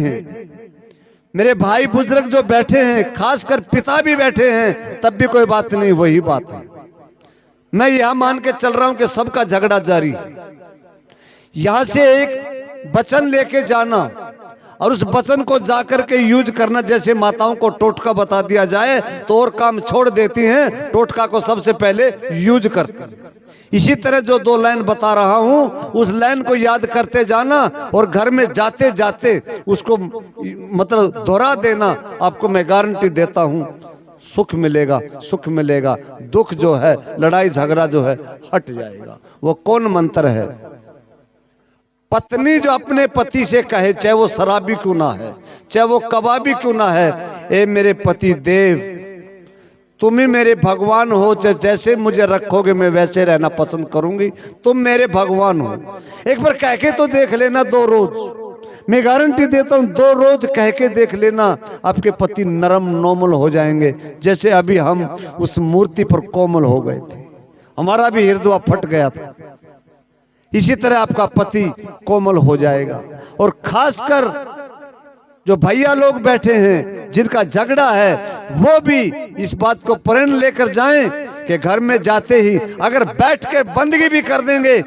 हैं, मेरे भाई बुजुर्ग जो बैठे हैं, खासकर पिता भी बैठे हैं, तब भी कोई बात नहीं, वही बात है। मैं यह मान के चल रहा हूं कि सबका झगड़ा जारी है। यहां से एक वचन लेके जाना और उस वचन को जाकर के यूज करना, जैसे माताओं को टोटका बता दिया जाए तो और काम छोड़ देती हैं, टोटका को सबसे पहले यूज करती हैं। इसी तरह जो 2 लाइन बता रहा हूं, उस लाइन को याद करते जाना और घर में जाते जाते उसको मतलब दोहरा देना। आपको मैं गारंटी देता हूं, सुख मिलेगा, सुख मिलेगा। दुख जो है, लड़ाई झगड़ा जो है, हट जाएगा। वो कौन मंत्र है? पत्नी जो अपने पति से कहे, चाहे वो शराबी क्यों ना है, चाहे वो कबाबी क्यों ना है, ए मेरे पति देव, तुम ही मेरे भगवान हो, जैसे मुझे रखोगे मैं वैसे रहना पसंद करूंगी, तुम मेरे भगवान हो। एक बार कह के तो देख लेना, 2 रोज, मैं गारंटी देता हूं 2 रोज कह के देख लेना, आपके पति नरम नॉर्मल हो जाएंगे, जैसे अभी हम उस मूर्ति पर कोमल हो गए थे, हमारा भी हृदय फट गया था। इसी तरह आपका पति कोमल हो जाएगा। और खासकर जो भैया लोग बैठे हैं जिनका झगड़ा है, वो भी इस बात को प्रण लेकर जाएं कि घर में जाते ही अगर बैठ के बंदगी भी कर देंगे,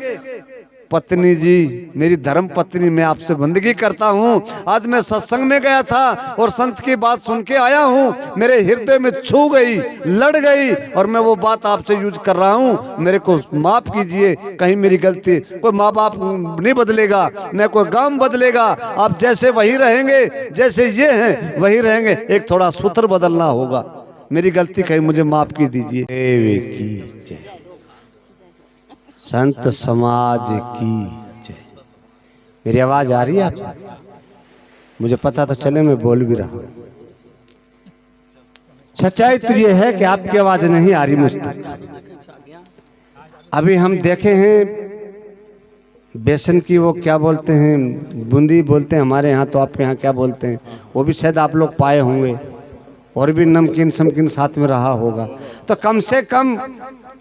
पत्नी जी, मेरी धर्म पत्नी, मैं आपसे बंदगी करता हूं। आज मैं सत्संग में गया था और संत की बात सुन के आया हूं, मेरे हृदय में छू गई, लड़ गई, और मैं वो बात आपसे यूज कर रहा हूं, मेरे को माफ कीजिए, कहीं मेरी गलती। कोई माँ बाप नहीं बदलेगा, न कोई गांव बदलेगा, आप जैसे वही रहेंगे, जैसे ये हैं वही रहेंगे, एक थोड़ा सूत्र बदलना होगा। मेरी गलती कहीं मुझे माफ की दीजिए। देवी की जय, संत समाज की जय। मेरी आवाज आ रही है आपसे? मुझे पता तो चले मैं बोल भी रहा हूं। सच्चाई तो ये है कि आपकी आवाज नहीं आ रही मुझ तक। अभी हम देखे हैं बेसन की, वो क्या बोलते हैं, बूंदी बोलते हैं हमारे यहाँ, तो आपके यहाँ क्या बोलते हैं, वो भी शायद आप लोग पाए होंगे, और भी नमकीन समकीन साथ में रहा होगा। तो कम से कम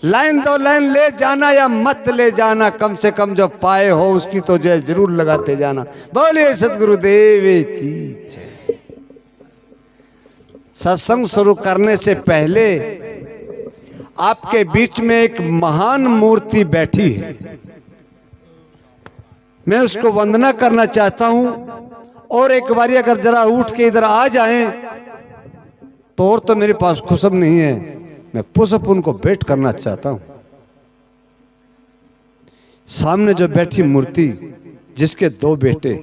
लाइन 2 लाइन ले जाना या मत ले जाना, कम से कम जो पाए हो उसकी तो जय जरूर लगाते जाना। बोलिए सतगुरुदेव की जय। सत्संग शुरू करने से पहले आपके बीच में एक महान मूर्ति बैठी है, मैं उसको वंदना करना चाहता हूं। और एक बारी अगर जरा उठ के इधर आ जाएं तो, और तो मेरे पास खुशब नहीं है, मैं पुष्प उनको भेंट करना चाहता हूं। सामने जो बैठी मूर्ति, जिसके 2 बेटे,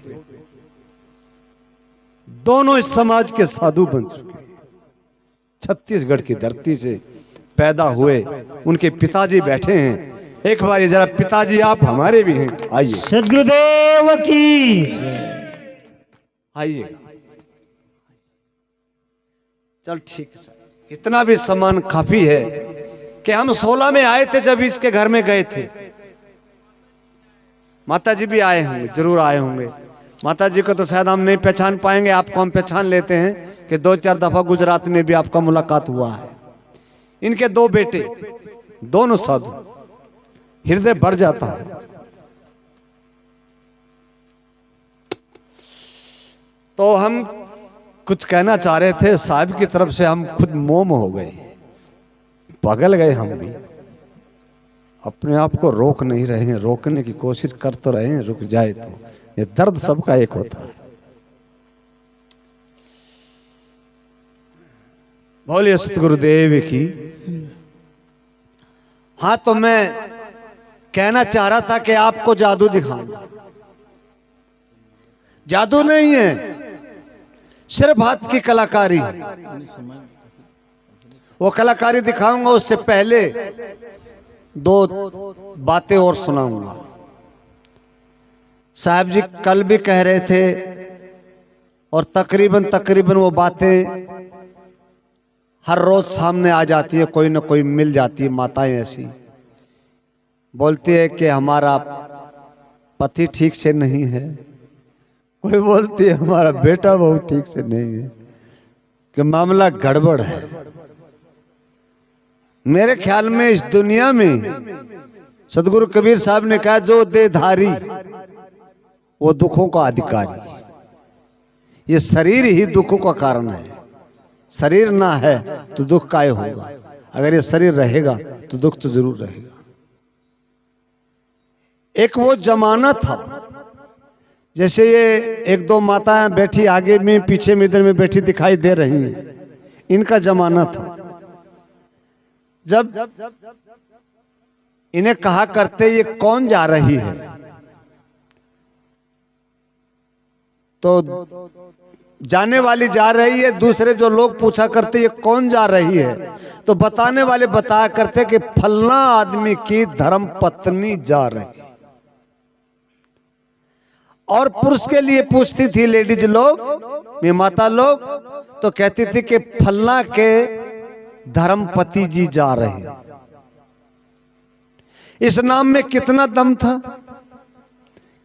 दोनों इस समाज के साधु बन चुके हैं, छत्तीसगढ़ की धरती से पैदा हुए, उनके पिताजी बैठे हैं। एक बार जरा पिताजी, आप हमारे भी हैं, आइए। सद्गुरुदेव की आइए। चल ठीक है सर, इतना भी सम्मान काफी है कि हम 16 में आए थे जब इसके घर में गए थे। माता जी भी आए होंगे, जरूर आए होंगे। माता जी को तो शायद हम नहीं पहचान पाएंगे, आपको हम पहचान लेते हैं कि 2-4 दफा गुजरात में भी आपका मुलाकात हुआ है। इनके 2 बेटे, दोनों साधु, हृदय भर जाता है। तो हम कुछ कहना चाह रहे थे, साहब की तरफ से हम खुद मोम हो गए, पगल गए। हम भी अपने आप को रोक नहीं रहे हैं, रोकने की कोशिश कर तो रहे हैं, रुक जाए तो। ये दर्द सबका एक होता है। बोलिए सतगुरुदेव की। हाँ, तो मैं कहना चाह रहा था कि आपको जादू दिखाऊंगा। जादू नहीं है, सिर्फ हाथ की कलाकारी, वो कलाकारी दिखाऊंगा। उससे पहले 2 बातें और सुनाऊंगा। साहब जी कल भी कह रहे थे, और तकरीबन वो बातें हर रोज सामने आ जाती है, कोई ना कोई मिल जाती है। माताएं ऐसी बोलती है कि हमारा पति ठीक से नहीं है, कोई बोलती है हमारा बेटा बहुत ठीक से नहीं है, कि मामला गड़बड़ है। मेरे ख्याल में इस दुनिया में सदगुरु कबीर साहब ने कहा, जो देधारी वो दुखों का अधिकारी। ये शरीर ही दुखों का कारण है। शरीर ना है तो दुख काय होगा, अगर ये शरीर रहेगा तो दुख तो जरूर रहेगा। एक वो जमाना था, जैसे ये एक दो माताएं बैठी आगे में पीछे में इधर में बैठी दिखाई दे रही हैं, इनका जमाना था जब इन्हें कहा करते ये कौन जा रही है, तो जाने वाली जा रही है, दूसरे जो लोग पूछा करते ये कौन जा रही है, तो बताने वाले बताया करते कि फलना आदमी की धर्म पत्नी जा रही है। और पुरुष के लिए पूछती थी लेडीज लोग, में माता लोग, तो कहती थी कि फलना के धर्मपति जी जा रहे हैं। इस नाम में कितना दम था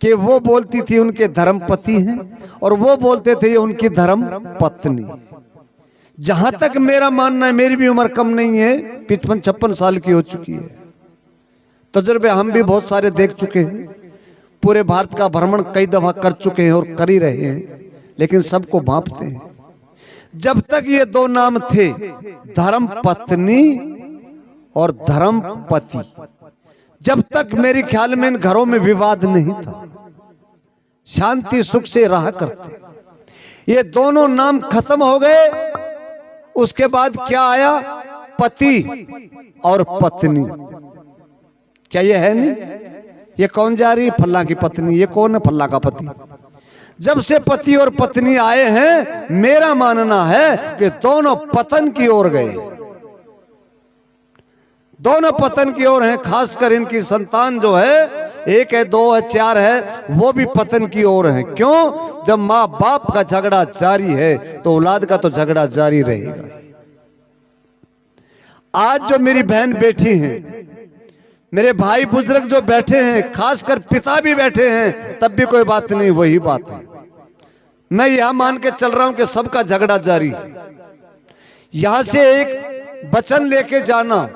कि वो बोलती थी उनके धर्मपति हैं और वो बोलते थे ये उनकी धर्म पत्नी। जहां तक मेरा मानना है, मेरी भी उम्र कम नहीं है, 55-56 साल की हो चुकी है, तजुर्बे हम भी बहुत सारे देख चुके हैं, पूरे भारत का भ्रमण कई दफा कर चुके हैं और कर ही रहे हैं, लेकिन सबको भांपते हैं। जब तक ये दो नाम थे, धर्म पत्नी और धर्म पति, जब तक मेरे ख्याल में इन घरों में विवाद नहीं था, शांति सुख से रहा करते। ये दोनों नाम खत्म हो गए, उसके बाद क्या आया? पति और पत्नी। क्या ये है नहीं? ये कौन जा रही है? फल्ला की पत्नी। ये कौन है? फल्ला का पति। जब से पति और पत्नी आए हैं, मेरा मानना है कि दोनों पतन की ओर गए, दोनों पतन की ओर हैं। खासकर इनकी संतान जो है, 1 है, 2 है, 4 है, वो भी पतन की ओर है। क्यों? जब माँ बाप का झगड़ा जारी है तो औलाद का तो झगड़ा जारी रहेगा। आज जो मेरी बहन बैठी हैं, मेरे भाई बुजुर्ग जो बैठे हैं, खासकर पिता भी बैठे हैं, तब भी कोई बात नहीं, वही बात है। मैं यह मान के चल रहा हूं कि सबका झगड़ा जारी है। यहां से एक वचन लेके जाना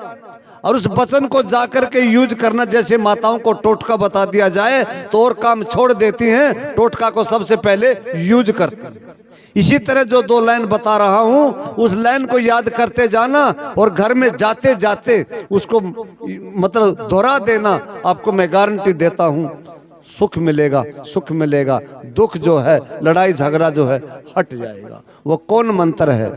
और उस वचन को जाकर के यूज करना, जैसे माताओं को टोटका बता दिया जाए तो और काम छोड़ देती हैं, टोटका को सबसे पहले यूज करती हैं। इसी तरह जो 2 लाइन बता रहा हूं, उस लाइन को याद करते जाना और घर में जाते जाते उसको मतलब दोहरा देना। आपको मैं गारंटी देता हूं, सुख मिलेगा, सुख मिलेगा। दुख जो है, लड़ाई झगड़ा जो है, हट जाएगा। वो कौन मंत्र है?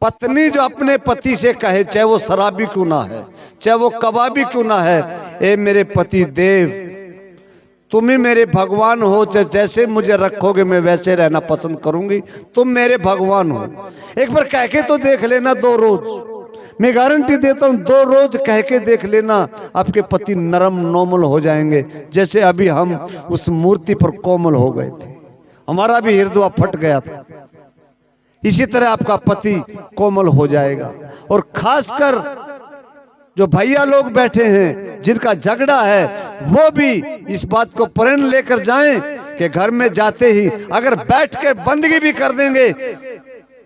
पत्नी जो अपने पति से कहे, चाहे वो शराबी क्यों ना है, चाहे वो कबाबी क्यों ना है, ए मेरे पति देव, तुम ही मेरे भगवान हो, जैसे मुझे रखोगे मैं वैसे रहना पसंद करूंगी, तुम मेरे भगवान हो। एक बार कह के तो देख लेना, 2 रोज मैं गारंटी देता हूं, 2 रोज कह के देख लेना, आपके पति नरम नॉर्मल हो जाएंगे, जैसे अभी हम उस मूर्ति पर कोमल हो गए थे, हमारा भी हृदय फट गया था। इसी तरह आपका पति कोमल हो जाएगा। और खासकर जो भैया लोग बैठे हैं, जिनका झगड़ा है, वो भी इस बात को प्रण लेकर जाएं कि घर में जाते ही अगर बैठ के बंदगी भी कर देंगे,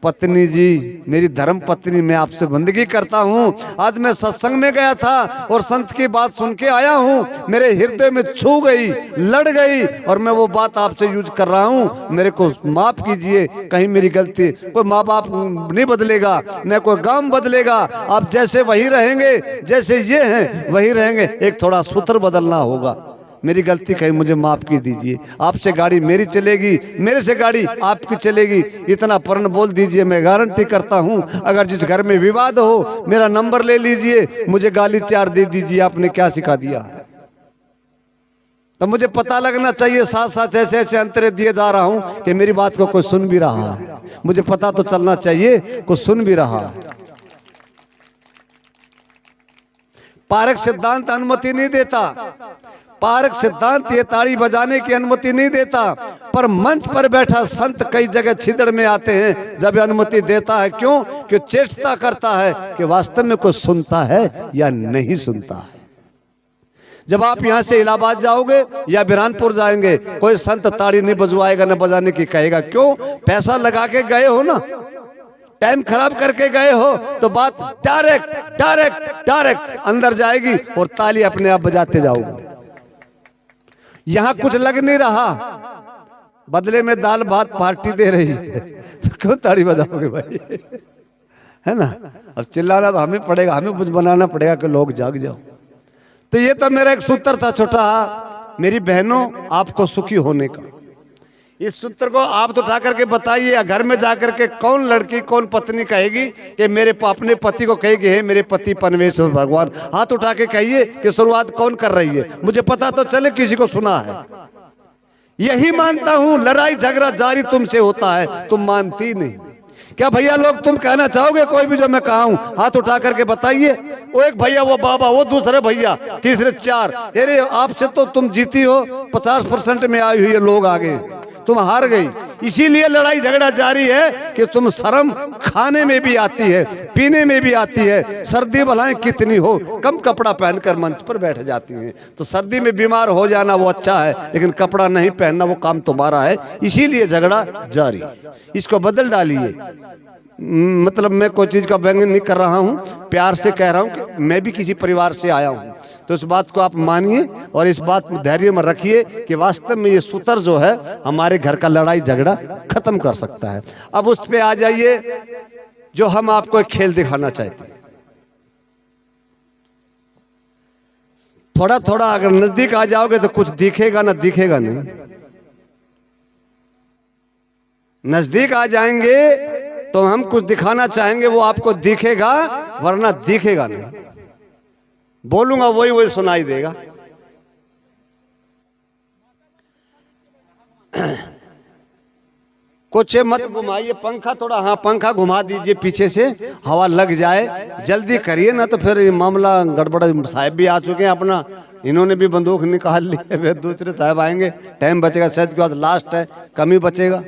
पत्नी जी, मेरी धर्म पत्नी, मैं आपसे बंदगी करता हूँ। आज मैं सत्संग में गया था और संत की बात सुन के आया हूँ, मेरे हृदय में छू गई, लड़ गई, और मैं वो बात आपसे यूज कर रहा हूँ, मेरे को माफ कीजिए, कहीं मेरी गलती। कोई माँ बाप नहीं बदलेगा, न कोई गांव बदलेगा, आप जैसे वही रहेंगे, जैसे ये हैं वही रहेंगे। एक थोड़ा सूत्र बदलना होगा। मेरी गलती कहीं मुझे माफ की दीजिए, आपसे गाड़ी मेरी चलेगी, मेरे से गाड़ी आपकी चलेगी, इतना प्रण बोल दीजिए। मैं गारंटी करता हूं, अगर जिस घर में विवाद हो, मेरा नंबर ले लीजिए, मुझे गाली 4 दे दीजिए, आपने क्या सिखा दिया है। तो मुझे पता लगना चाहिए, साथ साथ ऐसे ऐसे अंतरे दिए जा रहा हूं कि मेरी बात को कोई सुन भी रहा है, मुझे पता तो चलना चाहिए कोई सुन भी रहा है। पारक सिद्धांत अनुमति नहीं देता, पारक सिद्धांत ये ताड़ी बजाने की अनुमति नहीं देता, पर मंच पर बैठा संत कई जगह छिदड़ में आते हैं जब अनुमति देता है। क्यों? कि चेष्टा करता है कि वास्तव में कोई सुनता है या नहीं सुनता है। जब आप यहाँ से इलाहाबाद जाओगे या बिरानपुर जाएंगे, कोई संत ताड़ी नहीं बजवाएगा, न बजाने की कहेगा। क्यों? पैसा लगा के गए हो ना, टाइम खराब करके गए हो, तो बात डायरेक्ट डायरेक्ट डायरेक्ट अंदर जाएगी और ताली अपने आप बजाते जाओगे। यहां कुछ लग नहीं रहा, बदले में दाल भात पार्टी दे रही है, तो क्यों ताड़ी बजाओगे भाई? है ना? अब चिल्लाना तो हमें पड़ेगा, हमें कुछ बनाना पड़ेगा कि लोग जाग जाओ। तो ये तो मेरा एक सूत्र था छोटा, मेरी बहनों आपको सुखी होने का। इस सूत्र को आप तो उठा करके बताइए, घर में जाकर के कौन लड़की कौन पत्नी कहेगी कि मेरे अपने पति को कहेगी हे मेरे पति परमेश्वर भगवान? हाथ उठा के कहिए कि शुरुआत कौन कर रही है, मुझे पता तो चले किसी को सुना है। यही मानता हूं, लड़ाई झगड़ा जारी तुमसे होता है, तुम मानती नहीं। क्या भैया लोग तुम कहना चाहोगे कोई भी जो मैं कहा हूं? हाथ उठा करके बताइए। वो एक भैया, वो बाबा, वो दूसरे भैया, तीसरे चार। अरे आपसे तो तुम जीती हो, 50% में आई हुई है लोग आगे, तुम हार गई। इसीलिए लड़ाई झगड़ा जारी है कि तुम शर्म खाने में भी आती है, पीने में भी आती है। सर्दी भलाएं कितनी हो, कम कपड़ा पहनकर मंच पर बैठ जाती हैं। तो सर्दी में बीमार हो जाना वो अच्छा है, लेकिन कपड़ा नहीं पहनना वो काम तुम्हारा है। इसीलिए झगड़ा जारी। इसको बदल डालिए। मतलब मैं कोई चीज का व्यंग्य नहीं कर रहा हूं, प्यार से कह रहा हूं कि मैं भी किसी परिवार से आया हूं। तो इस बात को आप मानिए और इस बात में धैर्य में रखिए कि वास्तव में ये सूत्र जो है हमारे घर का लड़ाई झगड़ा खत्म कर सकता है। अब उस पे आ जाइए जो हम आपको एक खेल दिखाना चाहते हैं। थोड़ा थोड़ा अगर नजदीक आ जाओगे तो कुछ दिखेगा ना, दिखेगा नहीं। नजदीक आ जाएंगे तो हम कुछ दिखाना चाहेंगे, वो आपको दिखेगा, वरना दिखेगा नहीं। बोलूंगा वही वही सुनाई देगा। कुछ मत घुमाइए पंखा थोड़ा, हाँ पंखा घुमा दीजिए पीछे से, हवा लग जाए। जल्दी करिए ना तो फिर ये मामला गड़बड़। साहब भी आ चुके हैं अपना, इन्होंने भी बंदूक निकाल ली है, फिर दूसरे साहब आएंगे, टाइम बचेगा शायद के बाद लास्ट है, कम ही बचेगा।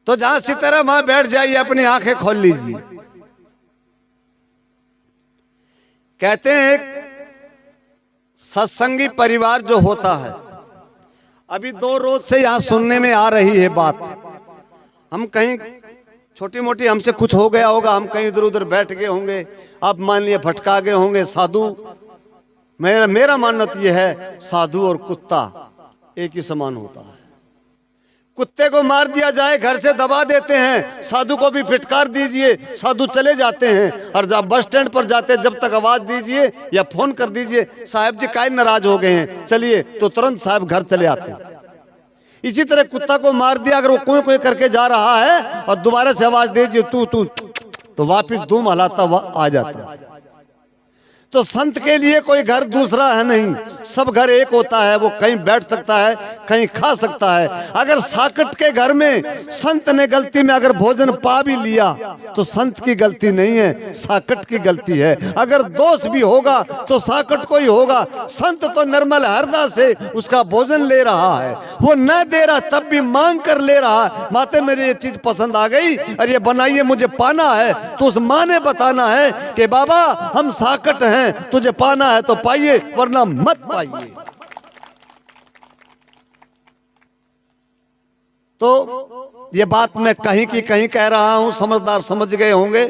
तो जहां सितारा वहां बैठ जाइए, अपनी आंखें खोल लीजिए। कहते हैं सत्संगी परिवार जो होता है, अभी 2 रोज से यहां सुनने में आ रही है बात। हम कहीं छोटी मोटी हमसे कुछ हो गया होगा, हम कहीं इधर उधर बैठ गए होंगे, आप मान लिया भटका गए होंगे। साधु, मेरा मानना तो यह है साधु और कुत्ता एक ही समान होता है। कुत्ते को मार दिया जाए, घर से दबा देते हैं, साधु को भी फिटकार दीजिए, साधु चले जाते हैं। और जब बस स्टैंड पर जाते जब तक आवाज दीजिए या फोन कर दीजिए साहब जी काय नाराज हो गए हैं चलिए, तो तुरंत साहब घर चले आते हैं। इसी तरह कुत्ता को मार दिया, अगर वो कोई कोई करके जा रहा है और दोबारा से आवाज दीजिए तू तू, तो वापिस धूम हलाता हुआ आ जाता है। तो संत के लिए कोई घर दूसरा है नहीं, सब घर एक होता है। वो कहीं बैठ सकता है, कहीं खा सकता है। अगर साकट के घर में संत ने गलती में अगर भोजन पा भी लिया तो संत की गलती नहीं है, साकट की गलती है। अगर दोष भी होगा तो साकट को ही होगा। संत तो निर्मल हृदय से उसका भोजन ले रहा है, वो न दे रहा तब भी मांग कर ले रहा है। माते मेरी ये चीज पसंद आ गई और ये बनाइए मुझे पाना है, तो उस माँ ने बताना है कि बाबा हम साकट हैं, तुझे पाना है तो पाइए वरना मत पाइए। तो ये बात मैं कहीं की कहीं कह रहा हूं, समझदार समझ गए होंगे।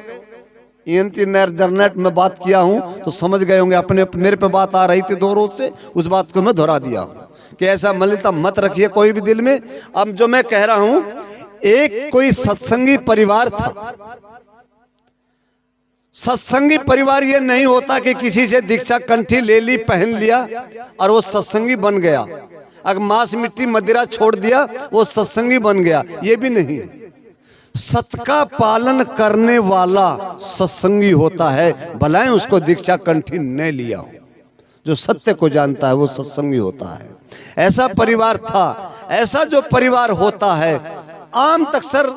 इंटरनेट में बात किया हूं तो समझ गए होंगे। अपने मेरे पे बात आ रही थी 2 रोज से, उस बात को मैं दोहरा दिया हूं कि ऐसा मलिनता मत रखिए कोई भी दिल में। अब जो मैं कह रहा हूं, एक कोई सत्संगी परिवार था। सत्संगी परिवार ये नहीं होता कि किसी से दीक्षा कंठी ले ली, पहन लिया और वो सत्संगी बन गया। अगर मांस मिट्टी मदिरा छोड़ दिया वो सत्संगी बन गया, ये भी नहीं। सत का पालन करने वाला सत्संगी होता है, भलाएं उसको दीक्षा कंठी न लिया हो। जो सत्य को जानता है वो सत्संगी होता है। ऐसा परिवार था। ऐसा जो परिवार होता है आम तकसर,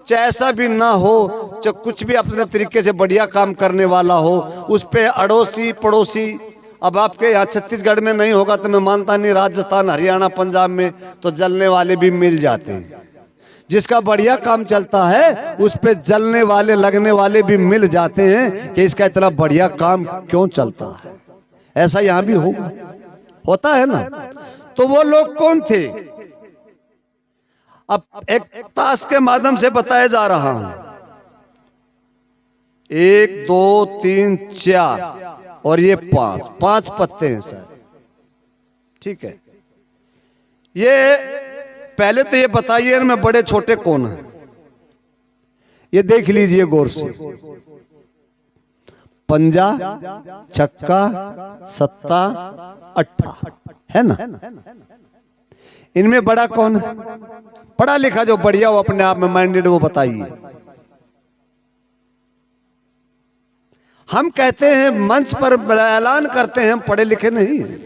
चाहे ऐसा भी ना हो, चाहे कुछ भी अपने तरीके से बढ़िया काम करने वाला हो, उस पे अड़ोसी पड़ोसी। अब आपके यहाँ छत्तीसगढ़ में नहीं होगा तो मैं मानता नहीं, राजस्थान हरियाणा पंजाब में तो जलने वाले भी मिल जाते हैं। जिसका बढ़िया काम चलता है उस पे जलने वाले लगने वाले भी मिल जाते हैं कि इसका इतना बढ़िया काम क्यों चलता है। ऐसा यहाँ भी होता है ना। तो वो लोग कौन थे? अब एक ताश के माध्यम से बताया जा रहा हूं। 1 2 3 4 और ये 5 पत्ते हैं सर, ठीक है। ये पहले तो ये बताइए इनमें बड़े छोटे कौन हैं? ये देख लीजिए गौर से, पंजा, छक्का, सत्ता, अट्ठा, है ना? इनमें बड़ा कौन है? पढ़ा लिखा जो बढ़िया हो, अपने आप में माइंडेड, वो बताइए। हम कहते हैं मंच पर ऐलान करते हैं हम पढ़े लिखे नहीं हैं,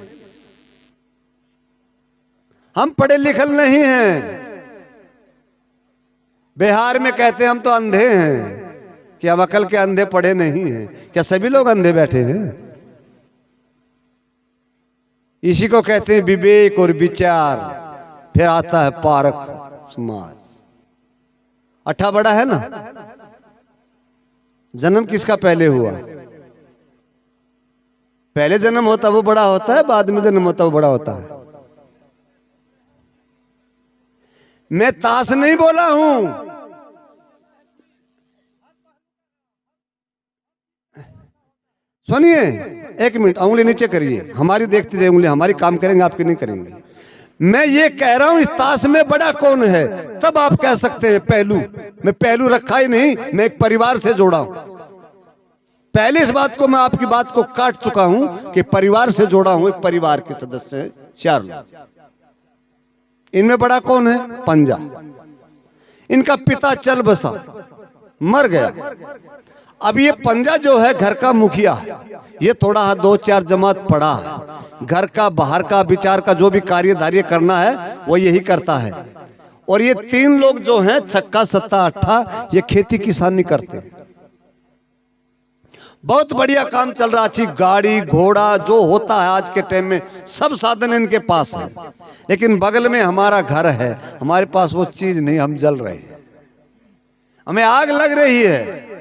हम पढ़े लिखे नहीं हैं। बिहार में कहते हैं हम तो अंधे हैं, कि हम अकल के अंधे पढ़े नहीं हैं। क्या सभी लोग अंधे बैठे हैं? इसी को कहते हैं विवेक और विचार। फिर आता है पारक समाज। अट्ठा बड़ा है ना? जन्म किसका पहले हुआ? पहले जन्म होता वो बड़ा होता है, बाद में जन्म होता वो बड़ा होता है। मैं ताश नहीं बोला हूं, सुनिए एक मिनट, उंगली नीचे करिए, हमारी देखते जाइए उंगली, हमारी काम करेंगे, आपकी नहीं करेंगे। मैं ये कह रहा हूं इस ताश में बड़ा कौन है, तब आप कह सकते हैं पहलू। मैं पहलू रखा ही नहीं, मैं एक परिवार से जोड़ा हूं। पहले इस बात को, मैं आपकी बात को काट चुका हूं कि परिवार से जोड़ा हूं। एक परिवार के सदस्य हैं 4 लोग। इनमें बड़ा कौन है? पंजा। इनका पिता चल बसा, मर गया। अब ये पंजा जो है घर का मुखिया है। ये थोड़ा 2-4 जमात पढ़ा है, घर का बाहर का विचार का जो भी कार्यधार्य करना है वो यही करता है। और ये 3 लोग जो हैं, छक्का, सत्ता, अट्ठा, ये खेती किसानी करते हैं। बहुत बढ़िया काम चल रहा। अच्छी गाड़ी घोड़ा जो होता है आज के टाइम में, सब साधन इनके पास है। लेकिन बगल में हमारा घर है, हमारे पास वो चीज नहीं, हम जल रहे हैं, हमें आग लग रही है।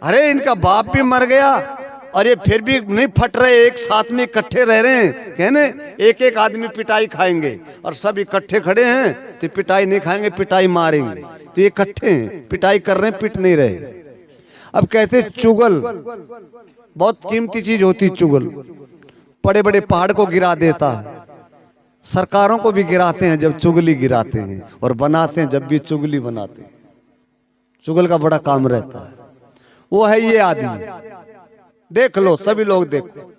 अरे इनका बाप भी मर गया और ये फिर भी नहीं फट रहे, एक साथ में इकट्ठे रह रहे हैं। कहने एक एक आदमी पिटाई खाएंगे और सब इकट्ठे खड़े हैं, तो पिटाई नहीं खाएंगे, पिटाई मारेंगे। तो ये इकट्ठे हैं, पिटाई कर रहे हैं, पिट नहीं रहे। अब कहते चुगल बहुत कीमती चीज होती, चुगल बड़े बड़े पहाड़ को गिरा देता है। सरकारों को भी गिराते हैं जब चुगली गिराते हैं, और बनाते हैं जब भी चुगली बनाते हैं। चुगल का बड़ा काम रहता है। वो है ये आदमी, देख लो सभी लोग देखो।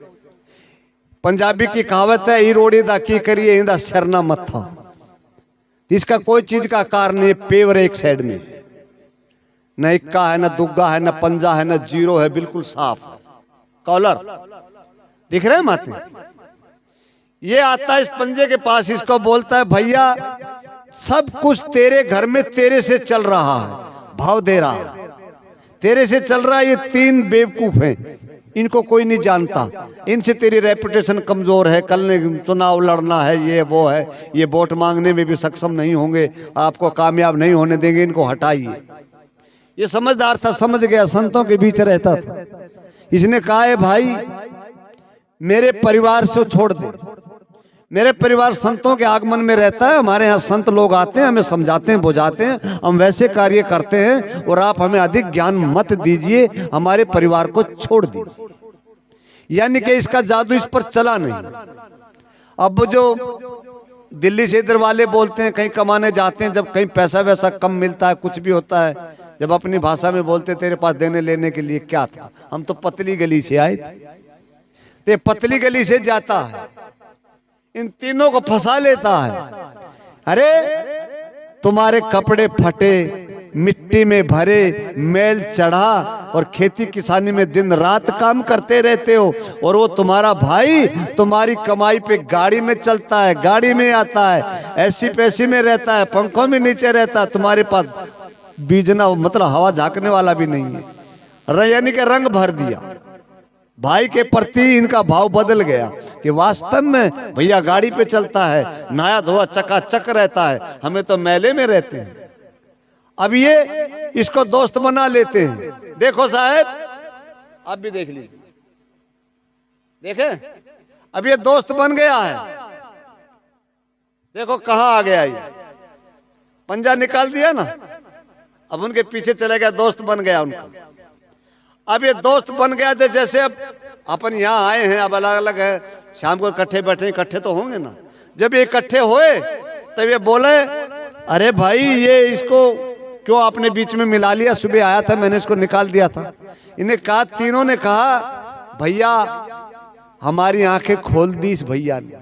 पंजाबी की कहावत है, ई रोड़ी दा की करिए इंदा सरना मत्था। इसका कोई चीज का आकार नहीं, पेवर एक साइड में, न इक्का है, न दुग्गा है, न पंजा है, न जीरो है, बिल्कुल साफ कॉलर दिख रहे हैं माते। ये आता है इस पंजे के पास, इसको बोलता है भैया सब कुछ तेरे घर में तेरे से चल रहा है, भाव दे रहा है, तेरे से चल रहा है। ये 3 बेवकूफ हैं, इनको कोई नहीं जानता, इनसे तेरी रेपुटेशन कमजोर है, कल ने चुनाव लड़ना है, ये वो है, ये वोट मांगने में भी सक्षम नहीं होंगे, आपको कामयाब नहीं होने देंगे, इनको हटाइए। ये समझदार था, समझ गया, संतों के बीच रहता था। इसने कहा है भाई मेरे परिवार से छोड़ दे, मेरे परिवार संतों के आगमन में रहता है, हमारे यहाँ संत लोग आते हैं, हमें समझाते हैं, बुझाते हैं, हम वैसे कार्य करते हैं, और आप हमें अधिक ज्ञान मत दीजिए, हमारे परिवार को छोड़ दीजिए। यानी कि इसका जादू इस पर चला नहीं। अब जो दिल्ली से इधर वाले बोलते हैं, कहीं कमाने जाते हैं, जब कहीं पैसा वैसा कम मिलता है, कुछ भी होता है, जब अपनी भाषा में बोलते तेरे पास देने लेने के लिए क्या था, हम तो पतली गली से आए थे, पतली गली से जाता है, इन तीनों को फंसा लेता है। अरे तुम्हारे कपड़े फटे, मिट्टी में भरे, मैल चढ़ा, और खेती किसानी में दिन रात काम करते रहते हो, और वो तुम्हारा भाई तुम्हारी कमाई पे गाड़ी में चलता है, गाड़ी में आता है, ऐसी पैसी में रहता है, पंखों में नीचे रहता है, तुम्हारे पास बीजना मतलब हवा झांकने वाला भी नहीं है। यानी कि रंग भर दिया। भाई के प्रति इनका भाव बदल गया कि वास्तव में भैया गाड़ी पे चलता है, नया धोआ चकाचक रहता है, हमें तो मेले में रहते हैं। अब ये इसको दोस्त बना लेते हैं। देखो साहब, आप भी देख लीजिए, देखें, अब ये दोस्त बन गया है। देखो कहां आ गया, ये पंजा निकाल दिया ना, अब उनके पीछे चले गया, दोस्त बन गया उनका। अब ये दोस्त बन गया थे, जैसे अब अपन यहाँ आए हैं, अब अलग अलग है, शाम को इकट्ठे बैठे, इकट्ठे तो होंगे ना। जब ये इकट्ठे हुए तब ये बोले, अरे भाई ये इसको क्यों आपने बीच में मिला लिया? सुबह आया था, मैंने इसको निकाल दिया था। इन्हें कहा, तीनों ने कहा, भैया हमारी आंखें खोल दी इस भैया ने।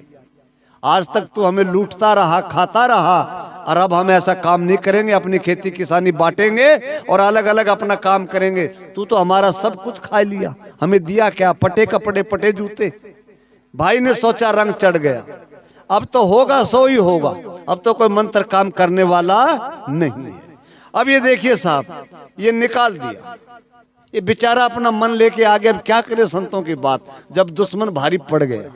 आज तक तू हमें लूटता रहा, खाता रहा, और अब हम ऐसा काम नहीं करेंगे, अपनी खेती किसानी बांटेंगे और अलग अलग अपना काम करेंगे। तू तो हमारा सब कुछ खा लिया, हमें दिया क्या? पटे कपड़े, पटे जूते। भाई ने सोचा रंग चढ़ गया, अब तो होगा सो ही होगा, अब तो कोई मंत्र काम करने वाला नहीं है। अब ये देखिए साहब, ये निकाल दिया, ये बेचारा अपना मन लेके आ गया। अब क्या करे संतों की बात, जब दुश्मन भारी पड़ गया।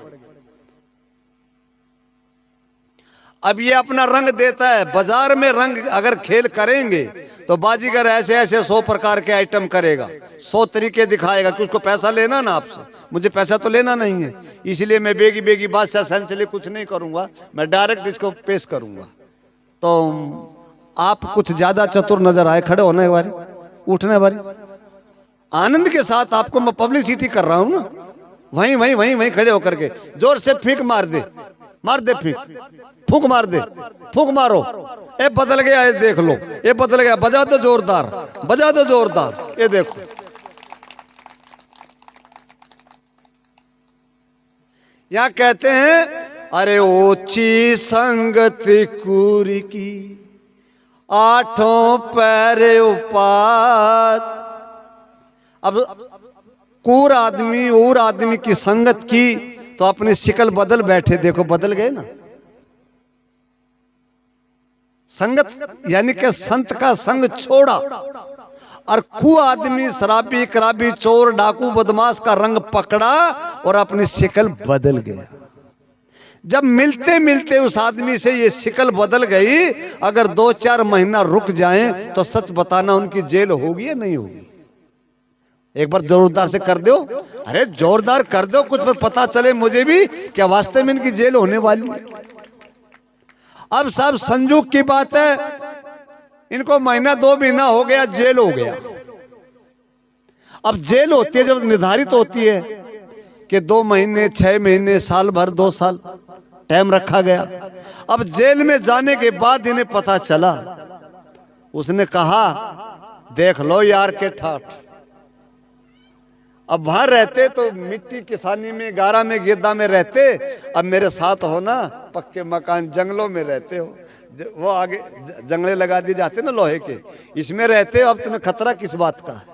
अब ये अपना रंग देता है। बाजार में रंग अगर खेल करेंगे तो बाजीगर ऐसे ऐसे 100 प्रकार के आइटम करेगा, 100 तरीके दिखाएगा कि उसको पैसा लेना ना आपसे, मुझे पैसा तो लेना नहीं है, इसलिए मैं बेगी बेगी बादशाह संचले कुछ नहीं करूंगा, मैं डायरेक्ट इसको पेश करूंगा। तो आप कुछ ज्यादा चतुर नजर आए, खड़े होने बारी, उठने बारी, आनंद के साथ आपको मैं पब्लिसिटी कर रहा हूं ना, वहीं वहीं वहीं वहीं खड़े होकर के जोर से फीक मार दे, मार दे फीक, फूक मार दे, फूक मारो। ए बदल गया, ये देख लो, ये बदल गया, बजा दो जोरदार, बजा दो जोरदार, ये देखो। यहां कहते हैं, अरे ओची संगति कूरी की, आठों पैर उपात। अब कूर आदमी और आदमी की संगत की तो अपनी शिकल बदल बैठे, देखो बदल गए ना। संगत यानी कि संत का संग छोड़ा, और कु आदमी शराबी, कराबी, चोर, डाकू, बदमाश का रंग पकड़ा और अपनी शिकल बदल गया। जब मिलते मिलते उस आदमी से ये शिकल बदल गई, अगर 2-4 महीना रुक जाएं तो सच बताना उनकी जेल होगी या नहीं होगी? एक बार जोरदार से कर दो, अरे जोरदार कर दो, कुछ पर पता चले मुझे भी क्या वास्तव में इनकी जेल होने वाली है। अब सब संजोग की बात है, इनको महीना 2 महीना हो गया, जेल हो गया। अब जेल होती है जब निर्धारित होती है कि 2 महीने, 6 महीने, साल भर, 2 साल टाइम रखा गया। अब जेल में जाने के बाद इन्हें पता चला, उसने कहा, देख लो यार के ठाठ, अब बाहर रहते तो मिट्टी किसानी में, गारा में, गेदा में रहते, अब मेरे साथ हो ना, पक्के मकान जंगलों में रहते हो, वो आगे जंगले लगा दिए जाते ना लोहे के, इसमें रहते हो, अब तुम्हें खतरा किस बात का है?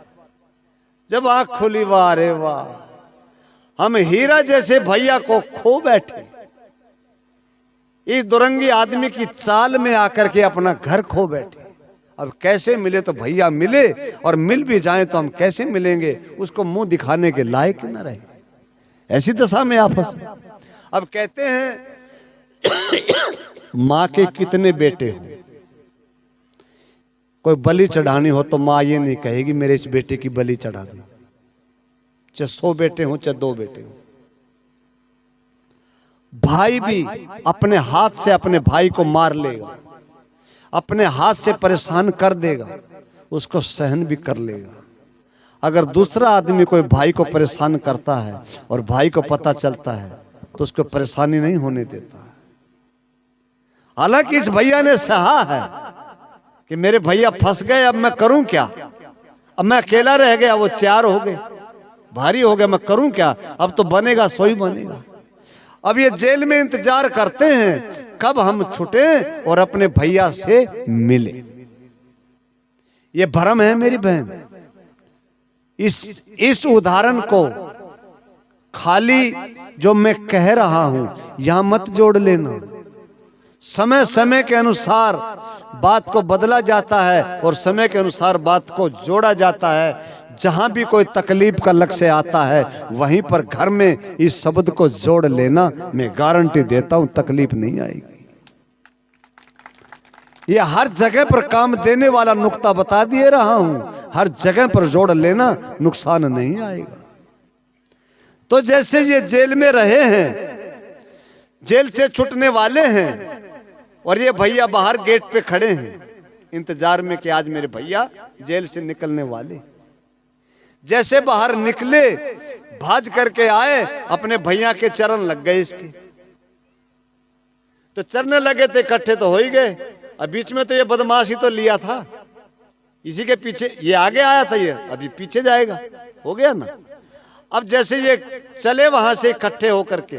जब आंख खुली, वाह रे वाह, हम हीरा जैसे भैया को खो बैठे, इस दुरंगी आदमी की चाल में आकर के अपना घर खो बैठे। अब कैसे मिले तो भैया मिले, और मिल भी जाएं तो हम कैसे मिलेंगे, उसको मुंह दिखाने के लायक न रहे, ऐसी दशा में आपस में। अब कहते हैं, माँ के कितने बेटे हो, कोई बलि चढ़ानी हो तो माँ ये नहीं कहेगी मेरे इस बेटे की बलि चढ़ा दो, चाहे 100 बेटे हो चाहे 2 बेटे हो। भाई भी अपने हाथ से अपने भाई को मार लेगा, अपने हाथ से परेशान कर देगा, उसको सहन भी कर लेगा। अगर दूसरा आदमी कोई भाई को परेशान करता है और भाई को पता चलता है तो उसको परेशानी नहीं होने देता। हालांकि इस भैया ने सहा है कि मेरे भैया फंस गए, अब मैं करूं क्या, अब मैं अकेला रह गया, वो 4 हो गए, भारी हो गया, मैं करूं क्या, अब तो बनेगा सो ही बनेगा। अब ये जेल में इंतजार करते हैं कब हम छूटे और अपने भैया से मिले। ये भ्रम है मेरी बहन। इस उदाहरण को खाली जो मैं कह रहा हूं यहां मत जोड़ लेना। समय समय के अनुसार बात को बदला जाता है और समय के अनुसार बात को जोड़ा जाता है। जहां भी कोई तकलीफ का लक्ष्य आता है वहीं पर घर में इस शब्द को जोड़ लेना, मैं गारंटी देता हूं तकलीफ नहीं आएगी। ये हर जगह पर काम देने वाला नुक्ता बता दिए रहा हूं, हर जगह पर जोड़ लेना, नुकसान नहीं आएगा। तो जैसे ये जेल में रहे हैं, जेल से छूटने वाले हैं, और ये भैया बाहर गेट पे खड़े हैं इंतजार में कि आज मेरे भैया जेल से निकलने वाले। जैसे बाहर निकले, भाज करके आए, अपने भैया के चरण लग गए इसके। तो चरने लगे थे इकट्ठे तो हो ही गए। अब बीच में तो ये बदमाशी तो लिया था, इसी के पीछे ये आगे आया था, ये अभी पीछे जाएगा, हो गया ना। अब जैसे ये चले वहां से इकट्ठे होकर के